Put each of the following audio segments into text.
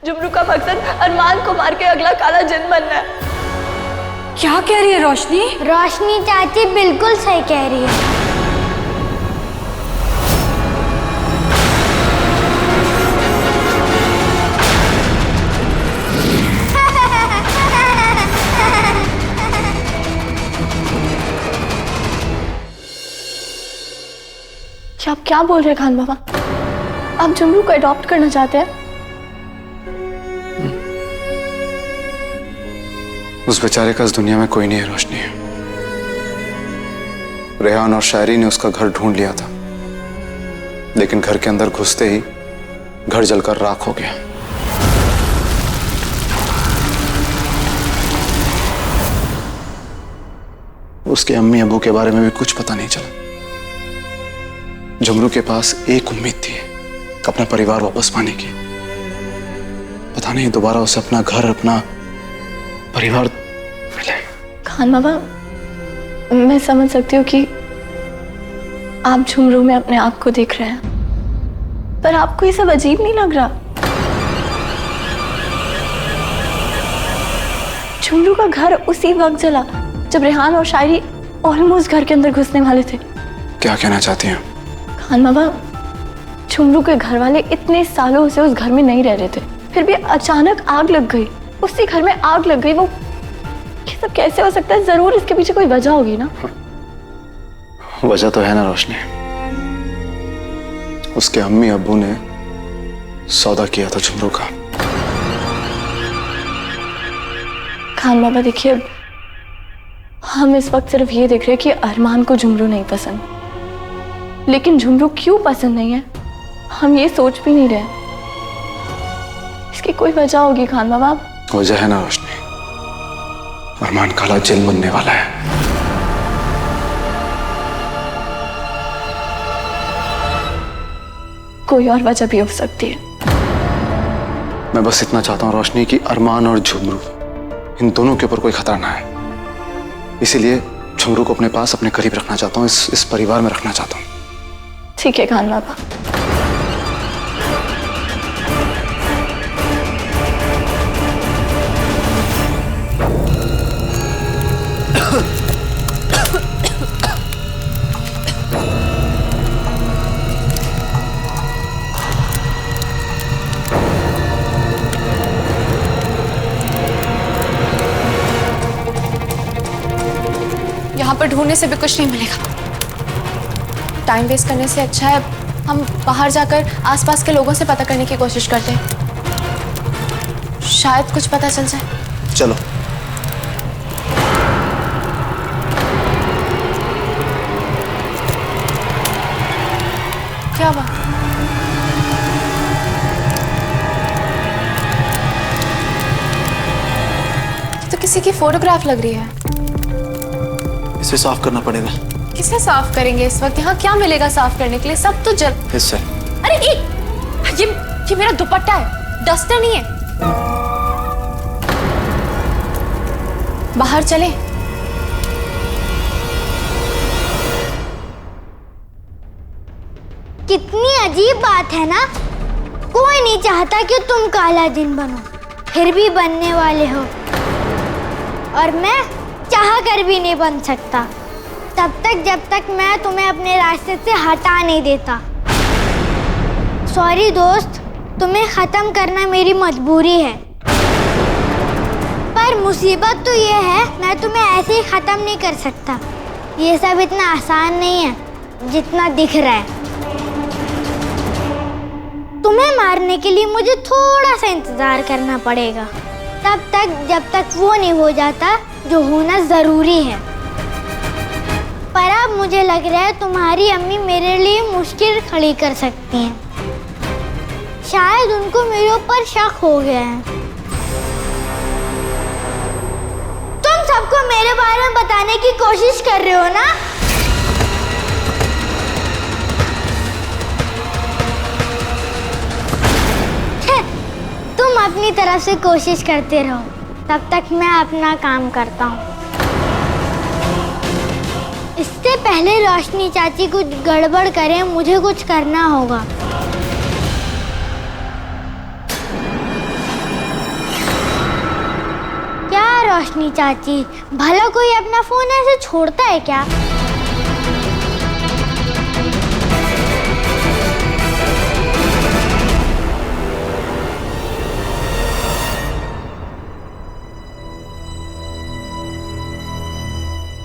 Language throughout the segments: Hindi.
जुमरू का मकसद अरमान को मार के अगला काला जिन बनना है। क्या कह रही है रोशनी? रोशनी चाची बिल्कुल सही कह रही है। आप क्या बोल रहे हैं खान बाबा? आप जुमरू को अडॉप्ट करना चाहते हैं? उस बेचारे का इस दुनिया में कोई नहीं है रोशनी। रेहान और शायरी ने उसका घर ढूंढ लिया था, लेकिन घर के अंदर घुसते ही घर जलकर राख हो गया। उसके अम्मी अबू के बारे में भी कुछ पता नहीं चला। जुमरू के पास एक उम्मीद थी, अपना परिवार वापस पाने की। पता नहीं दोबारा उसे अपना घर, अपना परिवार मिले। खान बाबा, मैं समझ सकती हूँ कि आप जुमरू में अपने आप को देख रहे हैं, पर आपको ये सब अजीब नहीं लग रहा? जुमरू का घर उसी वक्त जला जब रेहान और शायरी ऑलमोस्ट घर के अंदर घुसने वाले थे। क्या कहना चाहती हैं? खान बाबा, जुमरू के घर वाले इतने सालों से उस घर में नहीं रह रहे थे, फिर भी अचानक आग लग गई, उसी घर में आग लग गई। वो ये सब कैसे हो सकता है? जरूर इसके पीछे कोई वजह होगी ना। वजह तो है ना रोशनी। उसके अम्मी अब्बू ने सौदा किया था जुमरू का। खान बाबा देखिए, हम इस वक्त सिर्फ ये देख रहे हैं कि अरमान को जुमरू नहीं पसंद, लेकिन जुमरू क्यों पसंद नहीं है हम ये सोच भी नहीं रहे। इसकी कोई वजह होगी खान बाबा। वजह है ना रोशनी, अरमान काला जिन बनने वाला है। कोई और वजह भी हो सकती है। मैं बस इतना चाहता हूं रोशनी कि अरमान और जुमरू, इन दोनों के ऊपर कोई खतरा ना है। इसीलिए जुमरू को अपने पास, अपने करीब रखना चाहता हूं, इस परिवार में रखना चाहता हूं। ठीक है खान बाबा। यहाँ पर ढूंढने से भी कुछ नहीं मिलेगा। टाइम वेस्ट करने से अच्छा है हम बाहर जाकर आसपास के लोगों से पता करने की कोशिश करते हैं, शायद कुछ पता चल जाए। चलो। क्या बात? तो किसी की फोटोग्राफ लग रही है। इसे साफ करना पड़ेगा। किसे साफ करेंगे इस वक्त? यहाँ क्या मिलेगा साफ करने के लिए? सब तो जल। इससे। अरे ये मेरा दुपट्टा है, डस्टर नहीं है। बाहर चले। कितनी अजीब बात है ना। कोई नहीं चाहता कि तुम काला जिन बनो, फिर भी बनने वाले हो। और मैं चाह कर भी नहीं बन सकता तब तक जब तक मैं तुम्हें अपने रास्ते से हटा नहीं देता। सॉरी दोस्त, तुम्हें ख़त्म करना मेरी मजबूरी है, पर मुसीबत तो ये है मैं तुम्हें ऐसे ही ख़त्म नहीं कर सकता। ये सब इतना आसान नहीं है जितना दिख रहा है। तुम्हें मारने के लिए मुझे थोड़ा सा इंतज़ार करना पड़ेगा, तब तक जब तक वो नहीं हो जाता जो होना ज़रूरी है। पर अब मुझे लग रहा है तुम्हारी अम्मी मेरे लिए मुश्किल खड़ी कर सकती हैं। शायद उनको मेरे ऊपर शक हो गया है। तुम सबको मेरे बारे में बताने की कोशिश कर रहे हो ना? तुम अपनी तरफ से कोशिश करते रहो, तब तक मैं अपना काम करता हूँ। इससे पहले रोशनी चाची कुछ गड़बड़ करे, मुझे कुछ करना होगा। रोशनी चाची, भला कोई अपना फोन ऐसे छोड़ता है क्या?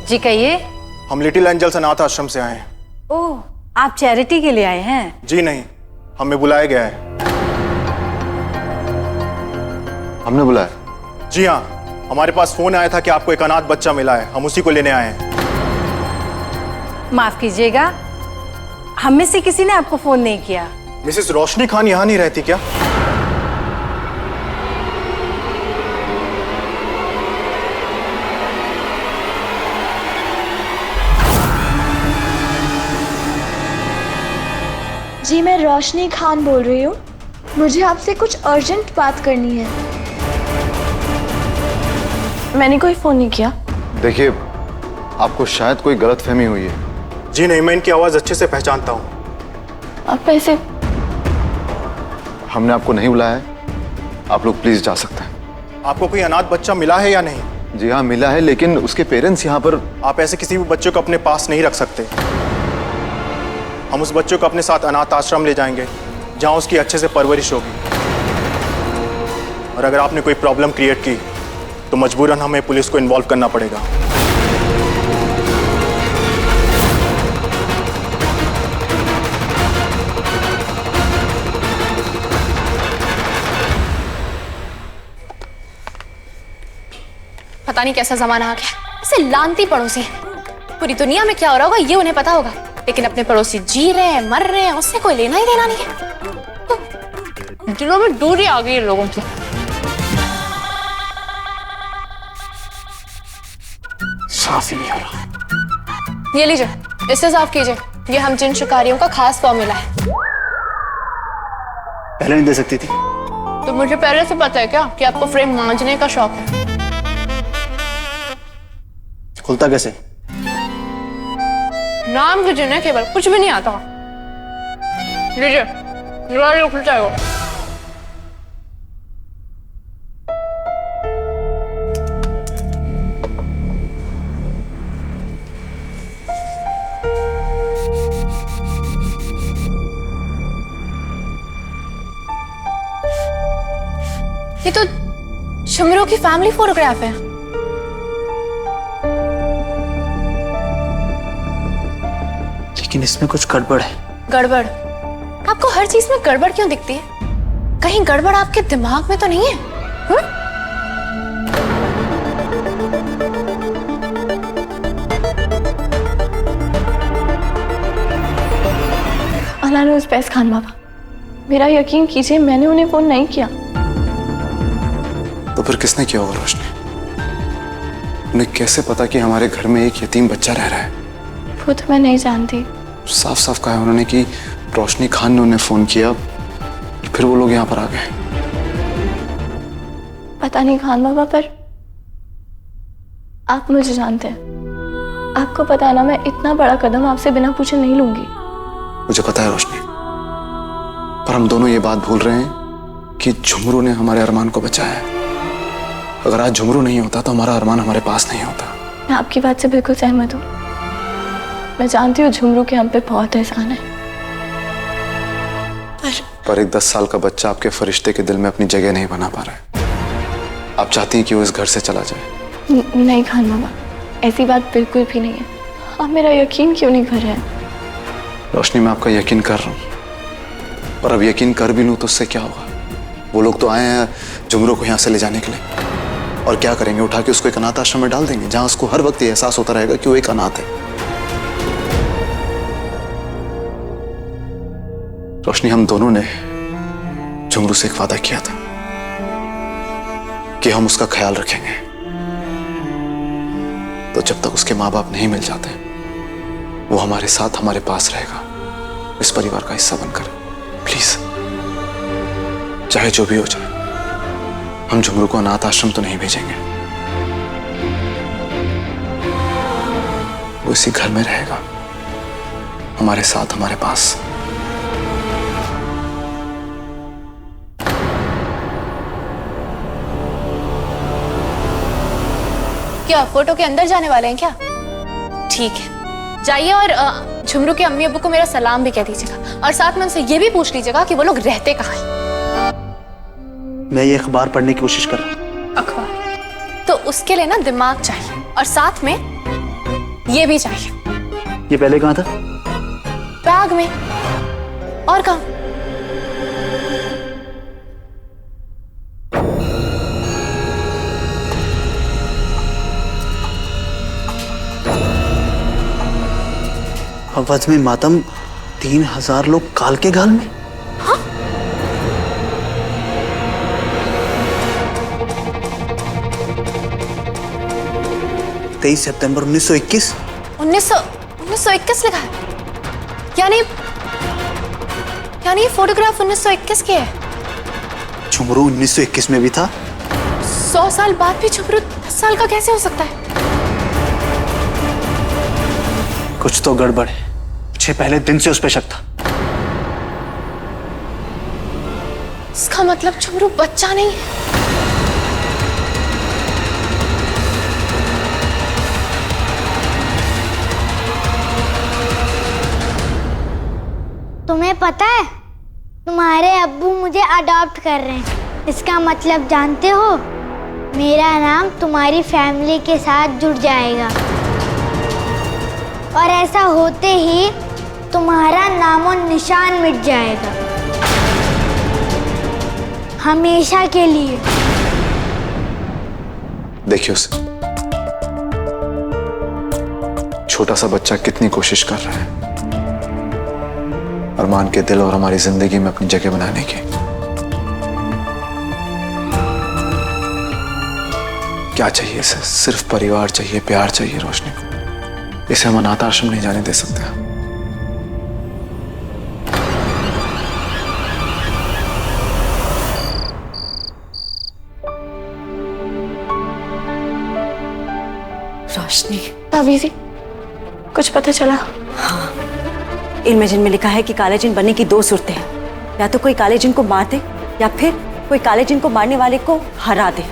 जी कहिए। हम लिटिल एंजल्स अनाथ आश्रम से आए हैं। ओह, आप चैरिटी के लिए आए हैं? जी नहीं, हमें बुलाया गया है। हमने बुलाया? जी हाँ, हमारे पास फोन आया था कि आपको एक अनाथ बच्चा मिला है, हम उसी को लेने आए हैं। माफ कीजिएगा, हम में से किसी ने आपको फोन नहीं किया। मिसेस रोशनी खान यहाँ नहीं रहती क्या? जी मैं रोशनी खान बोल रही हूँ, मुझे आपसे कुछ अर्जेंट बात करनी है। मैंने कोई फोन नहीं किया। देखिए, आपको शायद कोई गलतफहमी हुई है। जी नहीं, मैं इनकी आवाज अच्छे से पहचानता हूँ। आप ऐसे? हमने आपको नहीं बुलाया है, आप लोग प्लीज जा सकते हैं। आपको कोई अनाथ बच्चा मिला है या नहीं? जी हाँ, मिला है, लेकिन उसके पेरेंट्स यहाँ पर। आप ऐसे किसी भी बच्चे को अपने पास नहीं रख सकते। हम उस बच्चे को अपने साथ अनाथ आश्रम ले जाएंगे, जहाँ उसकी अच्छे से परवरिश होगी। और अगर आपने कोई प्रॉब्लम क्रिएट की तो मजबूरन हमें पुलिस को इन्वॉल्व करना पड़ेगा। पता नहीं कैसा जमाना आ गया, इसे लानती पड़ोसी। पूरी दुनिया में क्या हो रहा होगा ये उन्हें पता होगा, लेकिन अपने पड़ोसी जी रहे हैं, मर रहे हैं, उससे कोई लेना ही देना नहीं है। दिलों में दूरी आ गई है लोगों की। साफ ही नहीं हो रहा। ये लीजिए, इससे साफ कीजिए। ये हम जिन शिकारियों का खास फॉर्मूला है। पहले नहीं दे सकती थी? तो मुझे पहले से पता है क्या कि आपको फ्रेम मांझने का शौक है? खुलता कैसे? नाम की जिन्हें केवल कुछ भी नहीं आता। लीजिए, दीवार खुल जाएगा। ये तो झुमरू की फैमिली फोटोग्राफ है। लेकिन इसमें कुछ गड़बड़ है। गड़बड़? आपको हर चीज में गड़बड़ क्यों दिखती है? कहीं गड़बड़ आपके दिमाग में तो नहीं है? अलानुस पैस खान बाबा, मेरा यकीन कीजिए, मैंने उन्हें फोन नहीं किया। तो फिर किसने किया होगा रोशनी? उन्हें कैसे पता कि हमारे घर में एक यतीम बच्चा रह रहा है? वो तो मैं नहीं जानती। साफ साफ कहा है उन्होंने कि रोशनी खान ने उन्हें फोन किया, फिर वो लोग यहाँ पर आ गए। पता नहीं खान बाबा, पर आप मुझे जानते हैं। आपको पता है ना, मैं इतना बड़ा कदम आपसे बिना पूछे नहीं लूंगी। मुझे पता है रोशनी, पर हम दोनों ये बात भूल रहे हैं कि झुमरू ने हमारे अरमान को बचाया है। अगर आज झुमरू नहीं होता तो हमारा अरमान हमारे पास नहीं होता। मैं आपकी बात से बिल्कुल सहमत हूँ। मैं जानती हूँ झुमरू के हम पे बहुत एहसान है, पर एक 10 साल का बच्चा आपके फरिश्ते के दिल में अपनी जगह नहीं बना पा रहा है। आप चाहती हैं कि वो इस घर से चला जाए? नहीं खान बाबा, ऐसी बात बिल्कुल भी नहीं है। आप मेरा यकीन क्यों नहीं कर रहे हैं? रोशनी, मैं आपका यकीन कर रहा हूँ, पर अब यकीन कर भी लूँ तो उससे क्या होगा? वो लोग तो आए हैं झुमरू को यहाँ से ले जाने के लिए, और क्या करेंगे? उठा के उसको एक अनाथ आश्रम में डाल देंगे, जहाँ उसको हर वक्त ये एहसास होता रहेगा कि वो एक अनाथ है। रोशनी, हम दोनों ने झुमरू से एक वादा किया था कि हम उसका ख्याल रखेंगे। तो जब तक उसके माँ बाप नहीं मिल जाते, वो हमारे साथ, हमारे पास रहेगा, इस परिवार का हिस्सा बनकर। प्लीज, चाहे जो भी हो जाए, हम झुमरू को अनाथ आश्रम तो नहीं भेजेंगे। वो इसी घर में रहेगा, हमारे साथ, हमारे पास। क्या फोटो के अंदर जाने वाले हैं क्या? ठीक है, जाइए और झुमरू के अम्मी अब्बू को मेरा सलाम भी कह दीजिएगा और साथ में उनसे ये भी पूछ लीजिएगा कि वो लोग रहते कहाँ हैं। मैं ये अखबार पढ़ने की कोशिश कर रहा हूँ। अखबार? तो उसके लिए ना दिमाग चाहिए और साथ में ये भी चाहिए। ये पहले कहाँ था? बैग में। और कहाँ? अवध में मातम, 3000 लोग काल के घाल में। हाँ? 23 सितंबर 1921। 1921 लिखा है। यानी ये फोटोग्राफ 1921 की है। झुमरू 1921 में भी था। 100 साल बाद भी झुमरू 10 साल का कैसे हो सकता है? कुछ तो गड़बड़ है। मुझे पहले दिन से उस पर शक था। इसका मतलब झुमरू बच्चा नहीं है। तुम्हें पता है, तुम्हारे अब्बू मुझे अडॉप्ट कर रहे हैं। इसका मतलब जानते हो? मेरा नाम तुम्हारी फैमिली के साथ जुड़ जाएगा और ऐसा होते ही तुम्हारा नामो निशान मिट जाएगा, हमेशा के लिए। देखिए उसे, छोटा सा बच्चा कितनी कोशिश कर रहा है अरमान के दिल और हमारी जिंदगी में अपनी जगह बनाने की। क्या चाहिए इसे? सिर्फ परिवार चाहिए, प्यार चाहिए रोशनी को। इसे हम अनाथ आश्रम नहीं जाने दे सकते। रोशनी, भाभी जी, कुछ पता चला? इल्म जिन में लिखा है कि काले जिन बनने की 2 सूरतें हैं। या तो कोई काले जिन को मार दे या फिर कोई काले जिन को मारने वाले को हरा दे।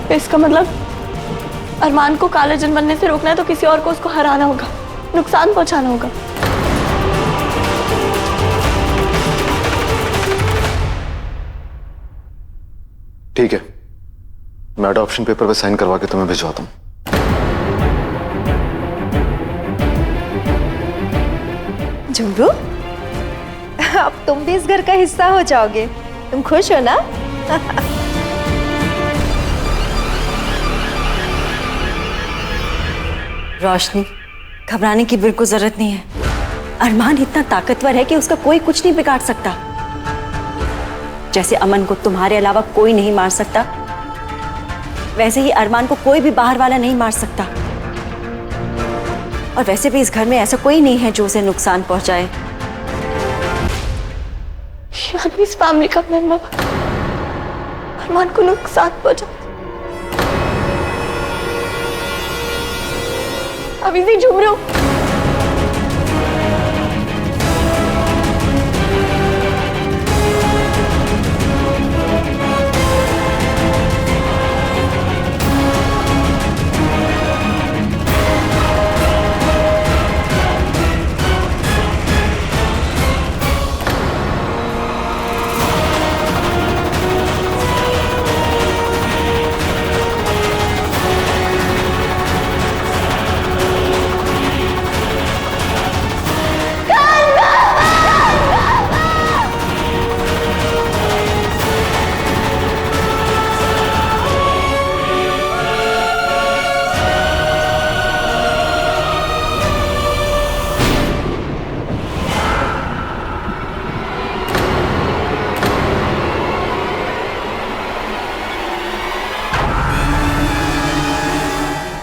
तो इसका मतलब अरमान को काले जिन बनने से रोकना है तो किसी और को उसको हराना होगा, नुकसान पहुंचाना होगा। ठीक है, मैं अडॉप्शन पेपर पे साइन करवा के तुम्हें भिजवाता हूँ। झुमरू, अब तुम भी इस घर का हिस्सा हो जाओगे। तुम खुश हो ना? रोशनी, घबराने की बिल्कुल जरूरत नहीं है। अरमान इतना ताकतवर है कि उसका कोई कुछ नहीं बिगाड़ सकता। जैसे अमन को तुम्हारे अलावा कोई नहीं मार सकता, वैसे ही अरमान को कोई भी बाहर वाला नहीं मार सकता। और वैसे भी इस घर में ऐसा कोई नहीं है जो उसे नुकसान पहुंचाए। यानी इस फैमिली का मेंबर अरमान को नुकसान पहुंचा। अभी से झुमरू,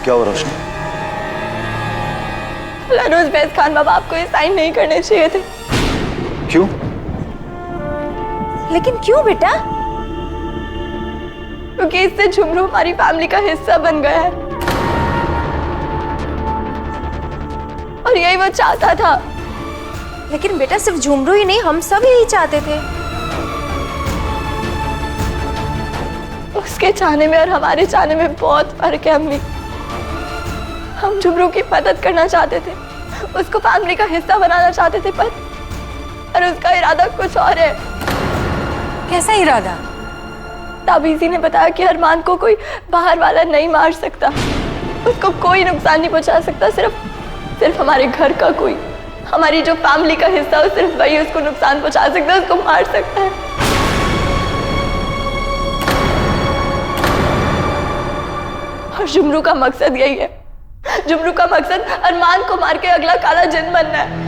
क्या हुआ रोशनी? रोज बैस खान बाबा आपको ये साइन नहीं करने चाहिए थे। क्यों? लेकिन क्यों बेटा? क्योंकि इससे झुमरू हमारी फैमिली का हिस्सा बन गया है और यही वो चाहता था। लेकिन बेटा, सिर्फ झुमरू ही नहीं, हम सब यही चाहते थे। उसके चाहने में और हमारे चाहने में बहुत फर्क है अम्मी। हम झुमरू की मदद करना चाहते थे, उसको फैमिली का हिस्सा बनाना चाहते थे, पर उसका इरादा कुछ और है। कैसा इरादा? ताबीज़ी ने बताया कि अरमान को कोई बाहर वाला नहीं मार सकता, उसको कोई नुकसान नहीं पहुंचा सकता, सिर्फ हमारे घर का कोई, हमारी जो फैमिली का हिस्सा हो, सिर्फ वही उसको नुकसान पहुंचा सकता है, उसको मार सकता है। और झुमरू का मकसद यही है, झुमरू का मकसद अरमान को मार के अगला काला जिन बनना है।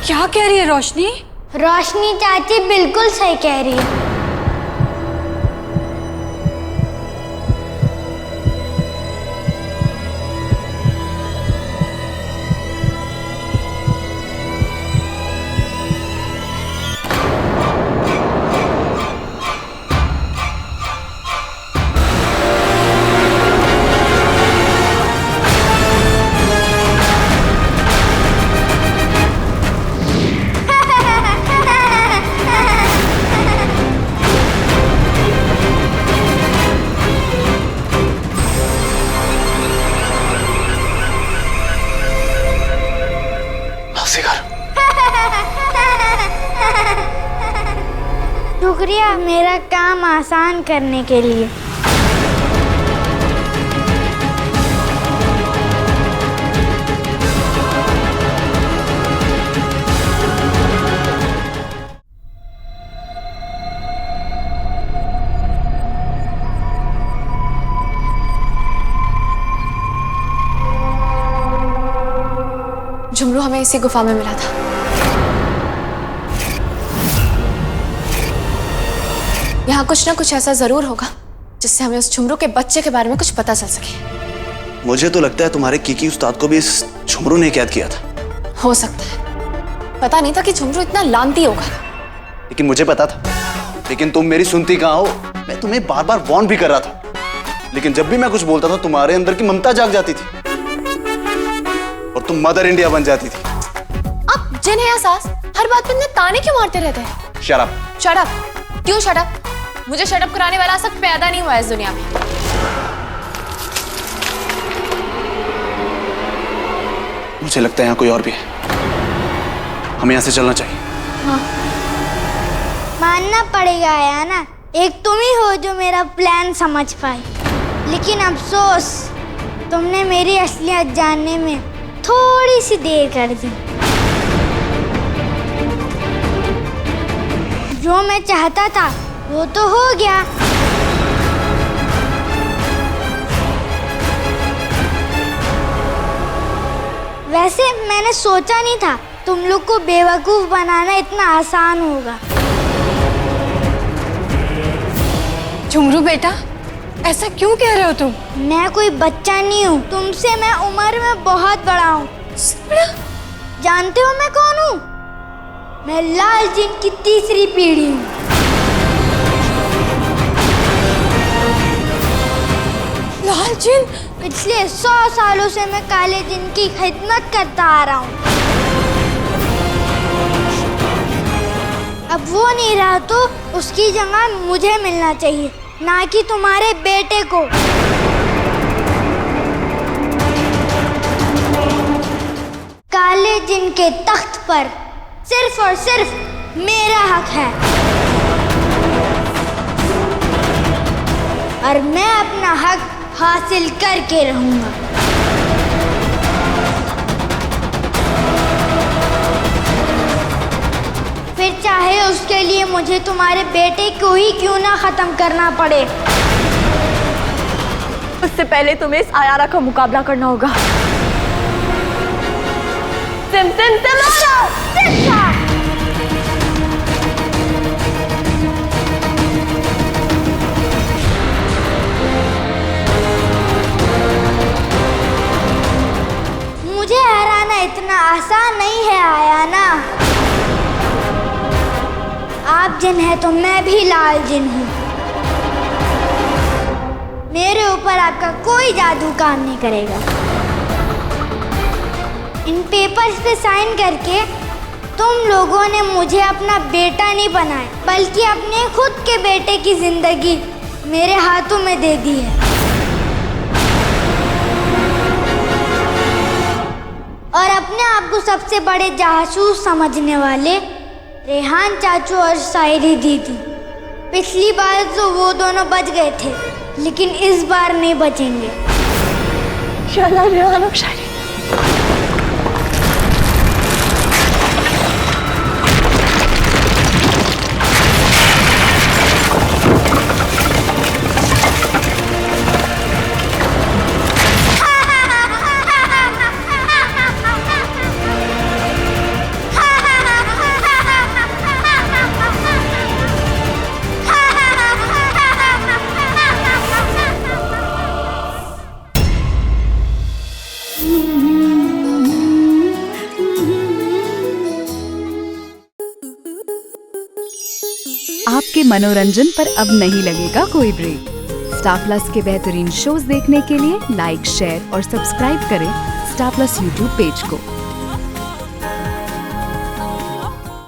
क्या कह रही है रोशनी? रोशनी चाची बिल्कुल सही कह रही है। शुक्रिया मेरा काम आसान करने के लिए। झुमरू हमें इसी गुफा में मिला था। यहाँ कुछ ना कुछ ऐसा जरूर होगा जिससे हमें उस झुमरू के बच्चे के बारे में कुछ पता चल सके। मुझे तो लगता है तुम्हारे कीकी उस्ताद को भी इस झुमरू ने कैद किया था। हो सकता है, पता नहीं था कि झुमरू इतना लानती होगा। लेकिन मुझे पता था, लेकिन तुम मेरी सुनती कहाँ हो? मैं तुम्हें बार बार वार्न भी कर रहा था, लेकिन जब भी मैं कुछ बोलता था तुम्हारे अंदर की ममता जाग जाती थी और तुम मदर इंडिया बन जाती थी। आप जिन है या सास, हर बात पर इतने ताने क्यों मारते रहते हैं? Shut up. Shut up? क्यों शट अप? मुझे शट अप कराने वाला सब पैदा नहीं हुआ इस दुनिया में। मुझे लगता है यहाँ कोई और भी है, हमें यहाँ से चलना चाहिए। हाँ। मानना पड़ेगा या ना, एक तुम ही हो जो मेरा प्लान समझ पाई, लेकिन अफसोस तुमने मेरी असलियत जानने में थोड़ी सी देर कर दी। जो मैं चाहता था वो तो हो गया। वैसे मैंने सोचा नहीं था तुम लोग को बेवकूफ बनाना इतना आसान होगा। झुमरू बेटा, ऐसा क्यों कह रहे हो तुम? मैं कोई बच्चा नहीं हूँ, तुमसे मैं उम्र में बहुत बड़ा हूँ। जानते हो मैं कौन हूँ? मैं लाल जिन की तीसरी पीढ़ी हूँ। लाल जिन? पिछले 100 सालों से मैं काले जिन की खिदमत करता आ रहा हूँ। अब वो नहीं रहा तो उसकी जगह मुझे मिलना चाहिए, ना कि तुम्हारे बेटे को। काले जिन के तख्त पर सिर्फ और सिर्फ मेरा हक है और मैं अपना हक हासिल करके रहूंगा। फिर चाहे उसके लिए मुझे तुम्हारे बेटे को ही क्यों ना खत्म करना पड़े। उससे पहले तुम्हें इस आयारा का मुकाबला करना होगा। सिमसिम सिमारा सिक्का। मुझे हराना इतना आसान नहीं है आयाना। आप जिन है तो मैं भी लाल जिन हूँ। मेरे आपका कोई जादू काम नहीं करेगा। इन पेपर्स पे साइन करके तुम लोगों ने मुझे अपना बेटा नहीं बनाया, बल्कि अपने खुद के बेटे की जिंदगी मेरे हाथों में दे दी है। और अपने आप को सबसे बड़े जासूस समझने वाले रेहान चाचू और शायरी दीदी, पिछली बार तो वो दोनों बच गए थे, लेकिन इस बार नहीं बचेंगे। शाला रेहान और शायरी। आपके मनोरंजन पर अब नहीं लगेगा कोई ब्रेक। स्टार प्लस के बेहतरीन शोज देखने के लिए लाइक, शेयर और सब्सक्राइब करें स्टार प्लस यूट्यूब पेज को।